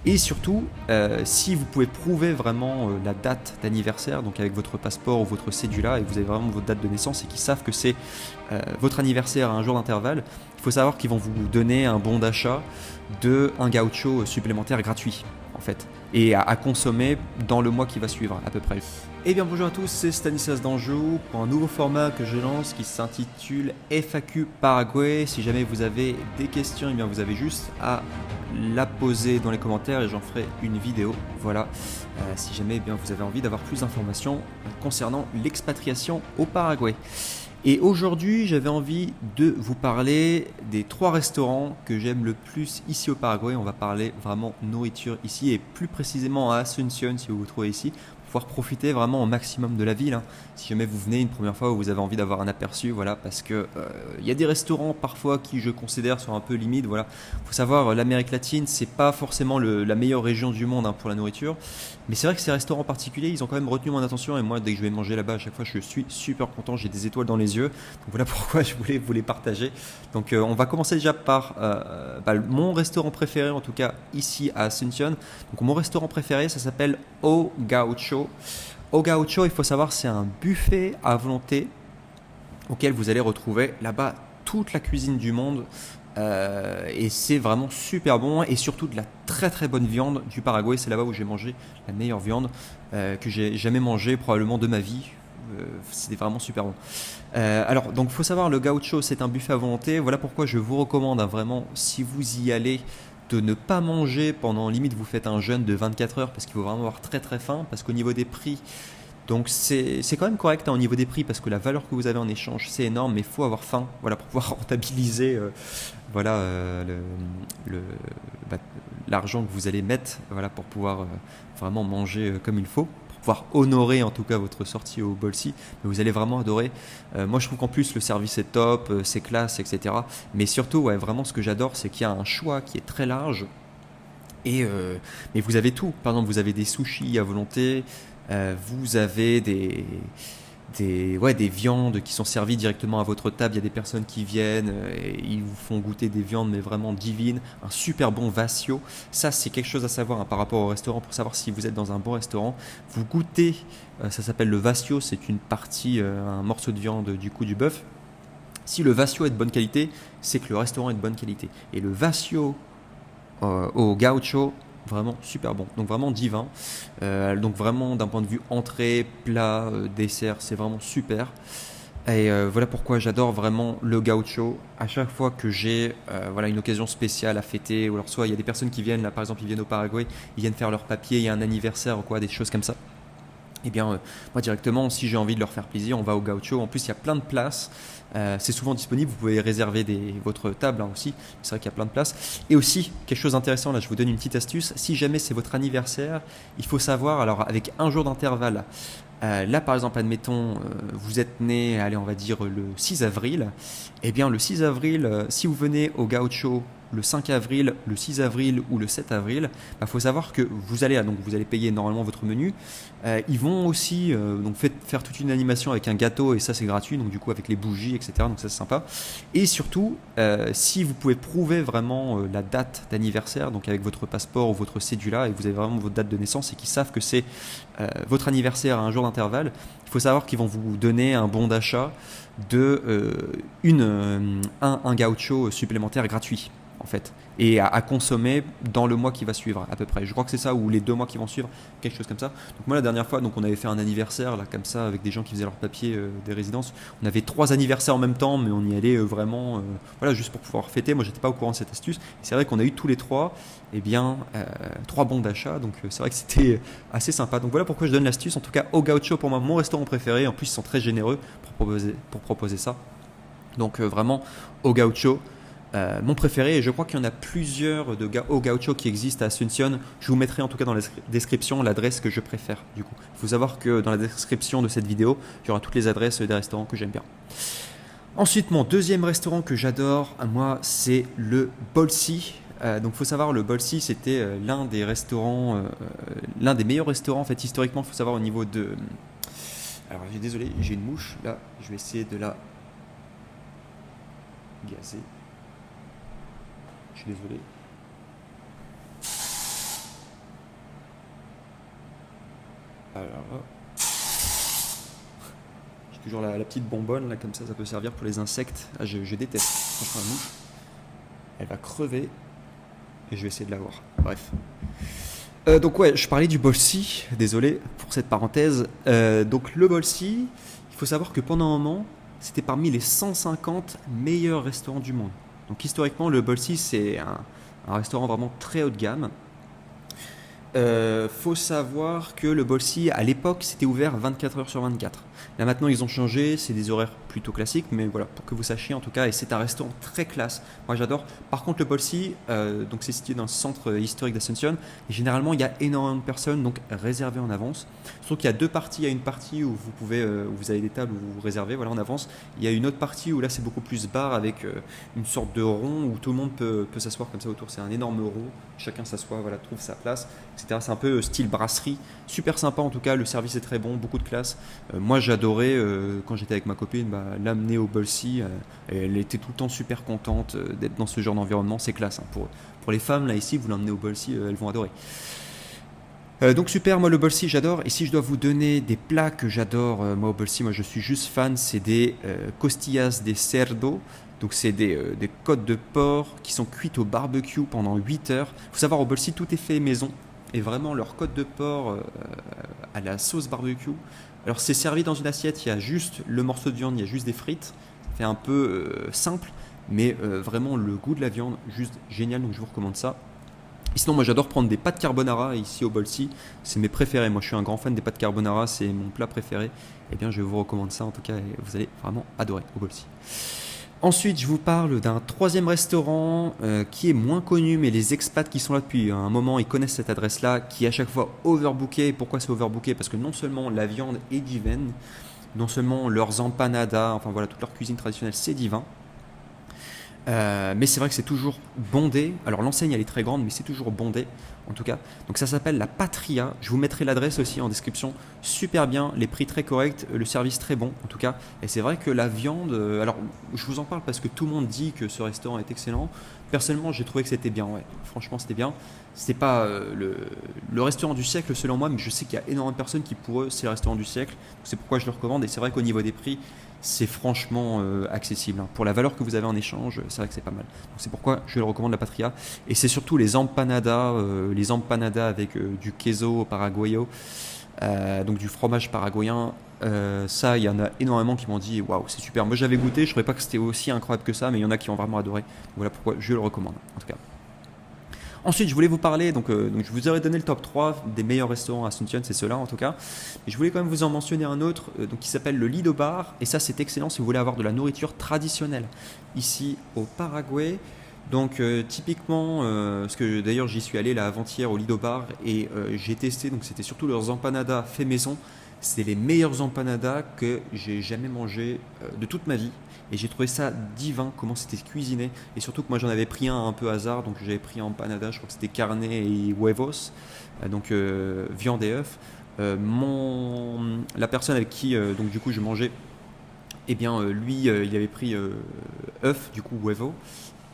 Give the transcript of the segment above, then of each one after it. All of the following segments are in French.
Et surtout, si vous pouvez prouver vraiment la date d'anniversaire, donc avec votre passeport ou votre cédula, et que vous avez vraiment votre date de naissance et qu'ils savent que c'est votre anniversaire à un jour d'intervalle, il faut savoir qu'ils vont vous donner un bon d'achat de un gaucho supplémentaire gratuit en fait, et à consommer dans le mois qui va suivre à peu près. Eh bien bonjour à tous, c'est Stanislas d'Anjou pour un nouveau format que je lance qui s'intitule FAQ Paraguay. Si jamais vous avez des questions, eh bien vous avez juste à la poser dans les commentaires et j'en ferai une vidéo. Voilà, si jamais eh bien, vous avez envie d'avoir plus d'informations concernant l'expatriation au Paraguay. Et aujourd'hui, j'avais envie de vous parler des 3 restaurants que j'aime le plus ici au Paraguay. On va parler vraiment nourriture ici et plus précisément à Asunción si vous vous trouvez ici, pour pouvoir profiter vraiment au maximum de la ville, hein. Si jamais vous venez une première fois ou vous avez envie d'avoir un aperçu, voilà, parce que il y a des restaurants parfois qui je considère sont un peu limites. Voilà, faut savoir, l'Amérique latine, c'est pas forcément la meilleure région du monde, hein, pour la nourriture. Mais c'est vrai que ces restaurants particuliers, ils ont quand même retenu mon attention et moi, dès que je vais manger là-bas, à chaque fois, je suis super content, j'ai des étoiles dans les yeux. Donc voilà pourquoi je voulais vous les partager. Donc on va commencer déjà par mon restaurant préféré, en tout cas ici à Asunción. Donc mon restaurant préféré, ça s'appelle O Gaucho. O Gaucho, il faut savoir, c'est un buffet à volonté auquel vous allez retrouver là-bas toute la cuisine du monde. Et c'est vraiment super bon et surtout de la très très bonne viande du Paraguay. C'est là-bas où j'ai mangé la meilleure viande que j'ai jamais mangée probablement de ma vie. C'était vraiment super bon. Alors donc faut savoir, le gaucho c'est un buffet à volonté. Voilà pourquoi je vous recommande, hein, vraiment, si vous y allez, de ne pas manger pendant, limite vous faites un jeûne de 24 heures parce qu'il faut vraiment avoir très très faim, parce qu'au niveau des prix, donc c'est quand même correct, hein, au niveau des prix, parce que la valeur que vous avez en échange c'est énorme, mais il faut avoir faim, voilà, pour pouvoir rentabiliser voilà, le- bah, l'argent que vous allez mettre, voilà, pour pouvoir vraiment manger comme il faut, pour pouvoir honorer en tout cas votre sortie au Bolsi. Mais vous allez vraiment adorer. Moi je trouve qu'en plus le service est top, c'est classe, etc. Mais surtout, ouais, vraiment ce que j'adore, c'est qu'il y a un choix qui est très large. Et mais vous avez tout. Par exemple, vous avez des sushis à volonté, vous avez des viandes qui sont servies directement à votre table. Il y a des personnes qui viennent et ils vous font goûter des viandes, mais vraiment divines. Un super bon vasio. Ça, c'est quelque chose à savoir, hein, par rapport au restaurant, pour savoir si vous êtes dans un bon restaurant. Vous goûtez, ça s'appelle le vasio, c'est une partie, un morceau de viande du coup du bœuf. Si le vasio est de bonne qualité, c'est que le restaurant est de bonne qualité. Et le vasio au gaucho, vraiment super bon, donc vraiment divin. Donc vraiment d'un point de vue entrée, plat, dessert, c'est vraiment super. Et voilà pourquoi j'adore vraiment le gaucho. À chaque fois que j'ai voilà, une occasion spéciale à fêter, ou alors soit il y a des personnes qui viennent, là par exemple ils viennent au Paraguay, ils viennent faire leur papier, il y a un anniversaire ou quoi, des choses comme ça. Eh bien, moi directement, si j'ai envie de leur faire plaisir, on va au gaucho. En plus, il y a plein de places. C'est souvent disponible. Vous pouvez réserver votre table, hein, aussi. C'est vrai qu'il y a plein de places. Et aussi, quelque chose d'intéressant, là, je vous donne une petite astuce. Si jamais c'est votre anniversaire, il faut savoir, alors avec un jour d'intervalle, là, par exemple, admettons, vous êtes né, allez, on va dire le 6 avril. Eh bien, le 6 avril, si vous venez au gaucho le 5 avril, le 6 avril ou le 7 avril, il faut savoir que vous allez payer normalement votre menu. Ils vont aussi donc faire toute une animation avec un gâteau et ça c'est gratuit, donc du coup avec les bougies, etc. Donc ça c'est sympa. Et surtout, si vous pouvez prouver vraiment la date d'anniversaire, donc avec votre passeport ou votre cédula, et que vous avez vraiment votre date de naissance et qu'ils savent que c'est votre anniversaire à un jour d'intervalle, il faut savoir qu'ils vont vous donner un bon d'achat de un gaucho supplémentaire gratuit en fait, et à consommer dans le mois qui va suivre à peu près. Je crois que c'est ça, ou les 2 mois qui vont suivre, quelque chose comme ça. Donc moi la dernière fois, donc on avait fait un anniversaire là comme ça avec des gens qui faisaient leur papier des résidences. On avait 3 anniversaires en même temps, mais on y allait vraiment, voilà, juste pour pouvoir fêter. Moi j'étais pas au courant de cette astuce. Et c'est vrai qu'on a eu tous les 3, eh bien 3 bons d'achat. Donc c'est vrai que c'était assez sympa. Donc voilà pourquoi je donne l'astuce. En tout cas, au Gaucho pour moi mon restaurant préféré. En plus ils sont très généreux pour proposer ça. Donc vraiment au Gaucho. Mon préféré, et je crois qu'il y en a plusieurs au gaucho qui existent à Asunción. Je vous mettrai en tout cas dans la description l'adresse que je préfère. Du coup, il faut savoir que dans la description de cette vidéo, il y aura toutes les adresses des restaurants que j'aime bien. Ensuite, mon deuxième restaurant que j'adore, moi, c'est le Bolsi. Donc, faut savoir, le Bolsi, c'était l'un des restaurants, l'un des meilleurs restaurants en fait historiquement. Faut savoir au niveau de. Alors, désolé, j'ai une mouche là. Je vais essayer de la gazer. Je suis désolé. Alors, j'ai toujours la petite bonbonne là, comme ça peut servir pour les insectes. Ah, je déteste. Franchement, la mouche, elle va crever et je vais essayer de la voir. Bref. Donc ouais, je parlais du Bolsi, désolé pour cette parenthèse. Donc le Bolsi, il faut savoir que pendant un moment, c'était parmi les 150 meilleurs restaurants du monde. Donc historiquement, le Bolsi, c'est un restaurant vraiment très haut de gamme. Faut savoir que le Bolsi, à l'époque, c'était ouvert 24 heures sur 24. Là maintenant, ils ont changé, c'est des horaires plutôt classiques, mais voilà, pour que vous sachiez en tout cas, et c'est un restaurant très classe. Moi j'adore. Par contre, le Bolsi, donc c'est situé dans le centre historique d'Ascension, et généralement il y a énormément de personnes, donc réservez en avance. Surtout qu'il y a deux parties. Il y a une partie où vous pouvez, où vous avez des tables où vous réservez, voilà, en avance. Il y a une autre partie où là c'est beaucoup plus bar avec une sorte de rond où tout le monde peut s'asseoir comme ça autour. C'est un énorme rond, chacun s'assoit, voilà, trouve sa place, etc. C'est un peu style brasserie, super sympa en tout cas. Le service est très bon, beaucoup de classe. Moi j'adorais quand j'étais avec ma copine l'amener au Bolsi. Elle était tout le temps super contente d'être dans ce genre d'environnement, c'est classe. Hein. Pour les femmes là ici, vous l'emmenez au Bolsi, elles vont adorer. Donc super, moi le Bolsi j'adore. Et si je dois vous donner des plats que j'adore, moi au Bolsi, moi je suis juste fan, c'est des costillas de cerdo. Donc c'est des côtes de porc qui sont cuites au barbecue pendant 8 heures. Il faut savoir au Bolsi tout est fait maison. Et vraiment leur côte de porc à la sauce barbecue. Alors c'est servi dans une assiette, il y a juste le morceau de viande, il y a juste des frites. Ça fait un peu simple, mais vraiment le goût de la viande, juste génial, donc je vous recommande ça. Et sinon, moi j'adore prendre des pâtes carbonara ici au Bolsi, c'est mes préférés. Moi je suis un grand fan des pâtes carbonara, c'est mon plat préféré. Eh bien je vous recommande ça en tout cas, et vous allez vraiment adorer au Bolsi. Ensuite, je vous parle d'un troisième restaurant qui est moins connu, mais les expats qui sont là depuis un moment, ils connaissent cette adresse-là, qui est à chaque fois overbooké. Pourquoi c'est overbooké? Parce que non seulement la viande est divine, non seulement leurs empanadas, enfin voilà, toute leur cuisine traditionnelle, c'est divin, mais c'est vrai que c'est toujours bondé. Alors l'enseigne elle est très grande, mais c'est toujours bondé en tout cas. Donc ça s'appelle la Patria. Je vous mettrai l'adresse aussi en description. Super bien, les prix très corrects, le service très bon en tout cas. Et c'est vrai que la viande, alors je vous en parle parce que tout le monde dit que ce restaurant est excellent. Personnellement, j'ai trouvé que c'était bien. Ouais, franchement, c'était bien. C'était pas le restaurant du siècle selon moi, mais je sais qu'il y a énormément de personnes qui pour eux c'est le restaurant du siècle. C'est pourquoi je le recommande. Et c'est vrai qu'au niveau des prix, c'est franchement accessible. Hein. Pour la valeur que vous avez en échange, c'est vrai que c'est pas mal. Donc c'est pourquoi je le recommande la Patria. Et c'est surtout les empanadas avec du queso paraguayo, donc du fromage paraguayen. Ça, il y en a énormément qui m'ont dit waouh, c'est super. Moi j'avais goûté, je ne trouvais pas que c'était aussi incroyable que ça, mais il y en a qui ont vraiment adoré. Donc, voilà pourquoi je le recommande en tout cas. Ensuite, je voulais vous parler, donc je vous aurais donné le top 3 des meilleurs restaurants à Asunción, c'est ceux-là en tout cas. Mais je voulais quand même vous en mentionner un autre donc, qui s'appelle le Lido Bar. Et ça, c'est excellent si vous voulez avoir de la nourriture traditionnelle ici au Paraguay. Donc typiquement, parce que d'ailleurs j'y suis allé là avant-hier au Lido Bar et j'ai testé, donc c'était surtout leurs empanadas fait maison. C'est les meilleures empanadas que j'ai jamais mangé de toute ma vie. Et j'ai trouvé ça divin, comment c'était cuisiné. Et surtout que moi j'en avais pris un peu hasard, donc j'avais pris un empanada, je crois que c'était carne et huevos, donc viande et œufs. La personne avec qui donc du coup je mangeais, eh bien lui il avait pris œufs, du coup huevo.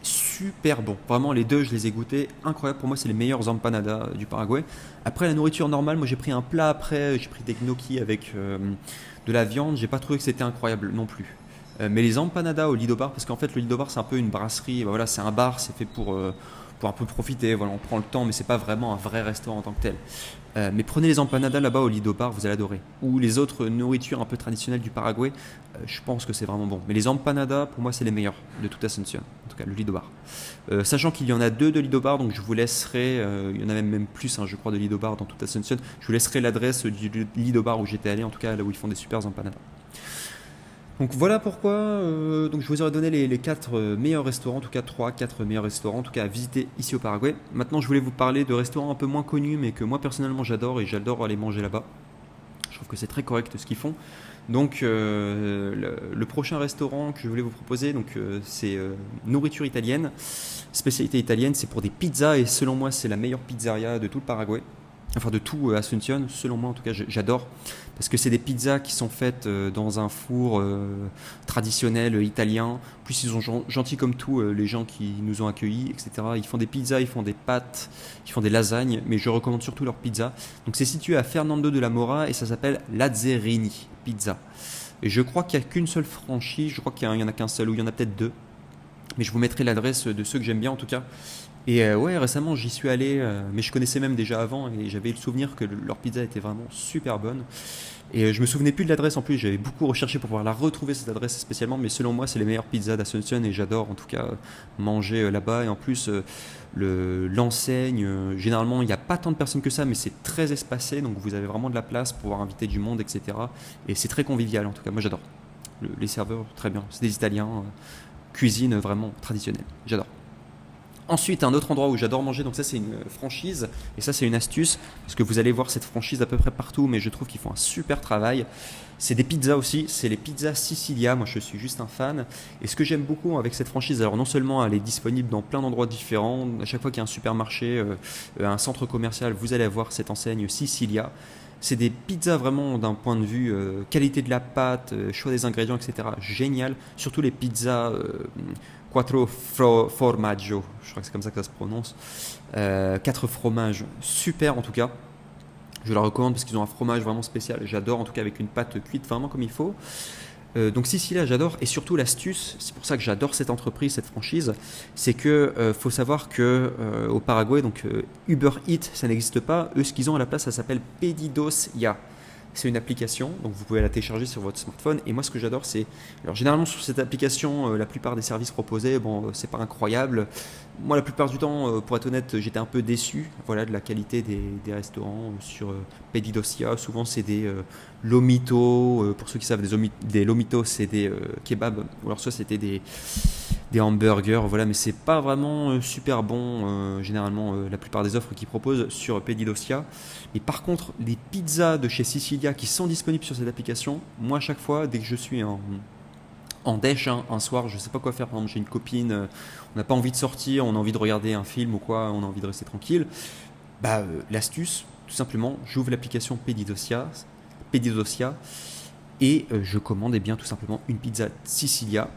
Super bon, vraiment les deux je les ai goûtés, incroyable, pour moi c'est les meilleurs empanadas du Paraguay. Après la nourriture normale, moi j'ai pris un plat après, j'ai pris des gnocchis avec de la viande, j'ai pas trouvé que c'était incroyable non plus. Mais les empanadas au Lido Bar, parce qu'en fait le Lido Bar c'est un peu une brasserie, voilà, c'est un bar, c'est fait pour un peu profiter, voilà, on prend le temps, mais c'est pas vraiment un vrai restaurant en tant que tel. Mais prenez les empanadas là-bas au Lido Bar, vous allez adorer. Ou les autres nourritures un peu traditionnelles du Paraguay, je pense que c'est vraiment bon. Mais les empanadas, pour moi, c'est les meilleurs de toute Asunción, en tout cas le Lido Bar. Sachant qu'il y en a deux de Lido Bar, donc je vous laisserai, il y en a même plus, hein, je crois, de Lido Bar dans toute Asunción. Je vous laisserai l'adresse du Lido Bar où j'étais allé, en tout cas là où ils font des super empanadas. Donc voilà pourquoi donc je vous aurais donné les 4 meilleurs restaurants, en tout cas 3-4 meilleurs restaurants, en tout cas à visiter ici au Paraguay. Maintenant je voulais vous parler de restaurants un peu moins connus mais que moi personnellement j'adore et j'adore aller manger là-bas. Je trouve que c'est très correct ce qu'ils font. Donc le prochain restaurant que je voulais vous proposer, donc c'est nourriture italienne, spécialité italienne, c'est pour des pizzas et selon moi c'est la meilleure pizzeria de tout le Paraguay. enfin de tout Asunción, selon moi en tout cas, j'adore, parce que c'est des pizzas qui sont faites dans un four traditionnel italien. En plus ils sont gentils comme tout, les gens qui nous ont accueillis, etc. Ils font des pizzas, ils font des pâtes, ils font des lasagnes, mais je recommande surtout leurs pizzas. Donc c'est situé à Fernando de la Mora et ça s'appelle Lazzerini Pizza. Et je crois qu'il n'y a qu'une seule franchise, je crois qu'il y en a qu'un seul, ou il y en a peut-être deux. Mais je vous mettrai l'adresse de ceux que j'aime bien en tout cas. Et ouais, récemment j'y suis allé, mais je connaissais même déjà avant et j'avais le souvenir que leur pizza était vraiment super bonne. Et je me souvenais plus de l'adresse en plus, j'avais beaucoup recherché pour pouvoir la retrouver cette adresse spécialement, mais selon moi c'est les meilleures pizzas d'Asunción et j'adore en tout cas manger là-bas. Et en plus l'enseigne, généralement il n'y a pas tant de personnes que ça, mais c'est très espacé, donc vous avez vraiment de la place pour pouvoir inviter du monde, etc. Et c'est très convivial en tout cas, moi j'adore. Les serveurs, très bien, c'est des Italiens, cuisine vraiment traditionnelle, j'adore. Ensuite, un autre endroit où j'adore manger, donc ça c'est une franchise, et ça c'est une astuce, parce que vous allez voir cette franchise à peu près partout, mais je trouve qu'ils font un super travail. C'est des pizzas aussi, c'est les pizzas Sicilia, moi je suis juste un fan. Et ce que j'aime beaucoup avec cette franchise, alors non seulement elle est disponible dans plein d'endroits différents, à chaque fois qu'il y a un supermarché, un centre commercial, vous allez avoir cette enseigne Sicilia. C'est des pizzas vraiment d'un point de vue qualité de la pâte, choix des ingrédients, etc. Génial. Surtout les pizzas quattro formaggio, je crois que c'est comme ça que ça se prononce. 4 fromages, super en tout cas. Je la recommande parce qu'ils ont un fromage vraiment spécial. J'adore en tout cas avec une pâte cuite vraiment comme il faut. Donc Sicilia, j'adore. Et surtout l'astuce, c'est pour ça que j'adore cette entreprise, cette franchise, c'est que faut savoir que au Paraguay, donc Uber Eats, ça n'existe pas. Eux, ce qu'ils ont à la place, ça s'appelle Pedidos Ya. C'est une application, donc vous pouvez la télécharger sur votre smartphone. Et moi, ce que j'adore, c'est, alors généralement sur cette application, la plupart des services proposés, bon, c'est pas incroyable. Moi, la plupart du temps, pour être honnête, j'étais un peu déçu, voilà, de la qualité des restaurants sur Pedidosia. Souvent, c'est des lomitos. Pour ceux qui savent, des lomitos, c'est des kebabs. Ou alors soit c'était des hamburgers, voilà, mais c'est pas vraiment super bon. Généralement, la plupart des offres qu'ils proposent sur Pedidosia. Et par contre, les pizzas de chez Sicilia qui sont disponibles sur cette application, moi, à chaque fois, dès que je suis en déch, un soir, je sais pas quoi faire, par exemple, j'ai une copine, on n'a pas envie de sortir, on a envie de regarder un film ou quoi, on a envie de rester tranquille, bah, l'astuce, tout simplement, j'ouvre l'application Pedidosia et je commande bien tout simplement une pizza Sicilia.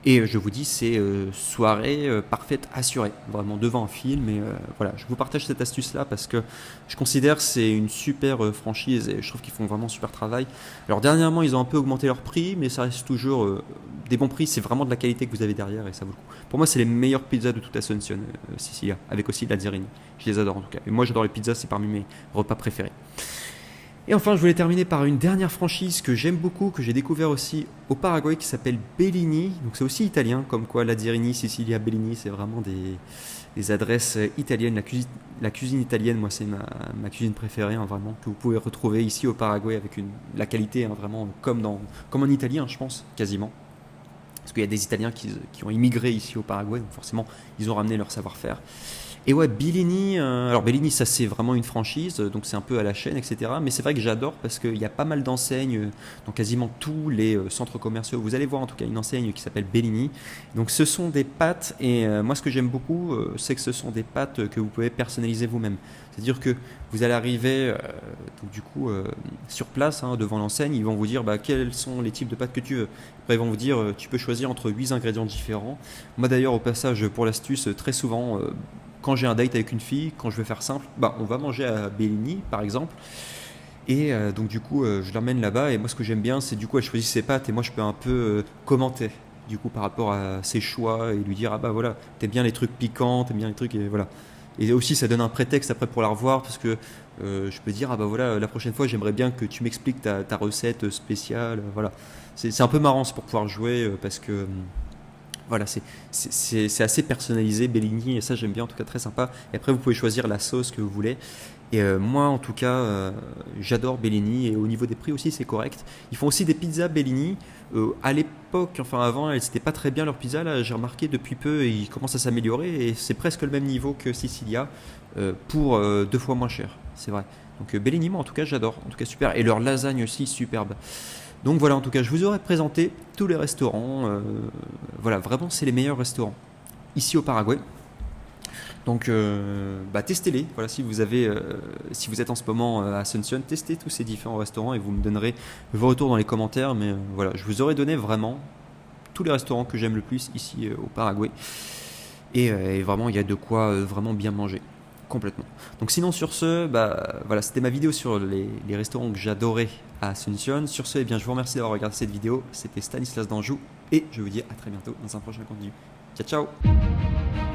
Et je vous dis, c'est soirée parfaite assurée, vraiment devant un film. Et voilà, je vous partage cette astuce-là parce que je considère que c'est une super franchise et je trouve qu'ils font vraiment un super travail. Alors dernièrement, ils ont un peu augmenté leur prix, mais ça reste toujours des bons prix. C'est vraiment de la qualité que vous avez derrière et ça vaut le coup. Pour moi, c'est les meilleures pizzas de toute Asunción, Sicilia, avec aussi de la Lazzerini. Je les adore en tout cas. Et moi, j'adore les pizzas, c'est parmi mes repas préférés. Et enfin, je voulais terminer par une dernière franchise que j'aime beaucoup, que j'ai découvert aussi au Paraguay, qui s'appelle Bellini. Donc c'est aussi italien, comme quoi Lazzerini, Sicilia, Bellini, c'est vraiment des adresses italiennes. La cuisine italienne, moi, c'est ma cuisine préférée, hein, vraiment, que vous pouvez retrouver ici au Paraguay avec la qualité, hein, vraiment comme en Italie, hein, je pense, quasiment. Parce qu'il y a des Italiens qui ont immigré ici au Paraguay, donc forcément, ils ont ramené leur savoir-faire. Et ouais, Bellini, alors Bellini, ça c'est vraiment une franchise, donc c'est un peu à la chaîne, etc. Mais c'est vrai que j'adore parce qu'il y a pas mal d'enseignes dans quasiment tous les centres commerciaux. Vous allez voir en tout cas une enseigne qui s'appelle Bellini. Donc ce sont des pâtes, et moi ce que j'aime beaucoup, c'est que ce sont des pâtes que vous pouvez personnaliser vous-même. C'est-à-dire que vous allez arriver donc, du coup sur place, hein, devant l'enseigne, ils vont vous dire quels sont les types de pâtes que tu veux. Après ils vont vous dire tu peux choisir entre 8 ingrédients différents. Moi d'ailleurs au passage pour l'astuce, très souvent quand j'ai un date avec une fille, quand je vais faire simple, on va manger à Bellini par exemple. Et donc du coup je l'emmène là-bas et moi ce que j'aime bien c'est du coup elle choisit ses pâtes et moi je peux un peu commenter du coup par rapport à ses choix et lui dire ah bah voilà t'aimes bien les trucs piquants, t'aimes bien les trucs et voilà. Et aussi ça donne un prétexte après pour la revoir parce que je peux dire ah bah voilà la prochaine fois j'aimerais bien que tu m'expliques ta recette spéciale, voilà. C'est un peu marrant, c'est pour pouvoir jouer parce que voilà, c'est assez personnalisé, Bellini, et ça j'aime bien, en tout cas très sympa. Et après vous pouvez choisir la sauce que vous voulez. Et moi en tout cas, j'adore Bellini, et au niveau des prix aussi c'est correct. Ils font aussi des pizzas Bellini. À l'époque, enfin avant, elles n'étaient pas très bien leurs pizzas, là j'ai remarqué depuis peu, ils commencent à s'améliorer, et c'est presque le même niveau que Sicilia, pour 2 fois moins cher, c'est vrai. Donc Bellini, moi en tout cas j'adore, en tout cas super. Et leur lasagne aussi, superbe. Donc voilà, en tout cas, je vous aurais présenté tous les restaurants. Voilà, vraiment, c'est les meilleurs restaurants ici au Paraguay. Donc testez-les, voilà, si vous êtes en ce moment à Asuncion, testez tous ces différents restaurants et vous me donnerez vos retours dans les commentaires. Mais voilà, je vous aurais donné vraiment tous les restaurants que j'aime le plus ici au Paraguay. Et vraiment, il y a de quoi vraiment bien manger. Complètement. Donc sinon sur ce, voilà, c'était ma vidéo sur les restaurants que j'adorais à Asuncion. Sur ce, eh bien, je vous remercie d'avoir regardé cette vidéo. C'était Stanislas d'Anjou et je vous dis à très bientôt dans un prochain contenu. Ciao ciao.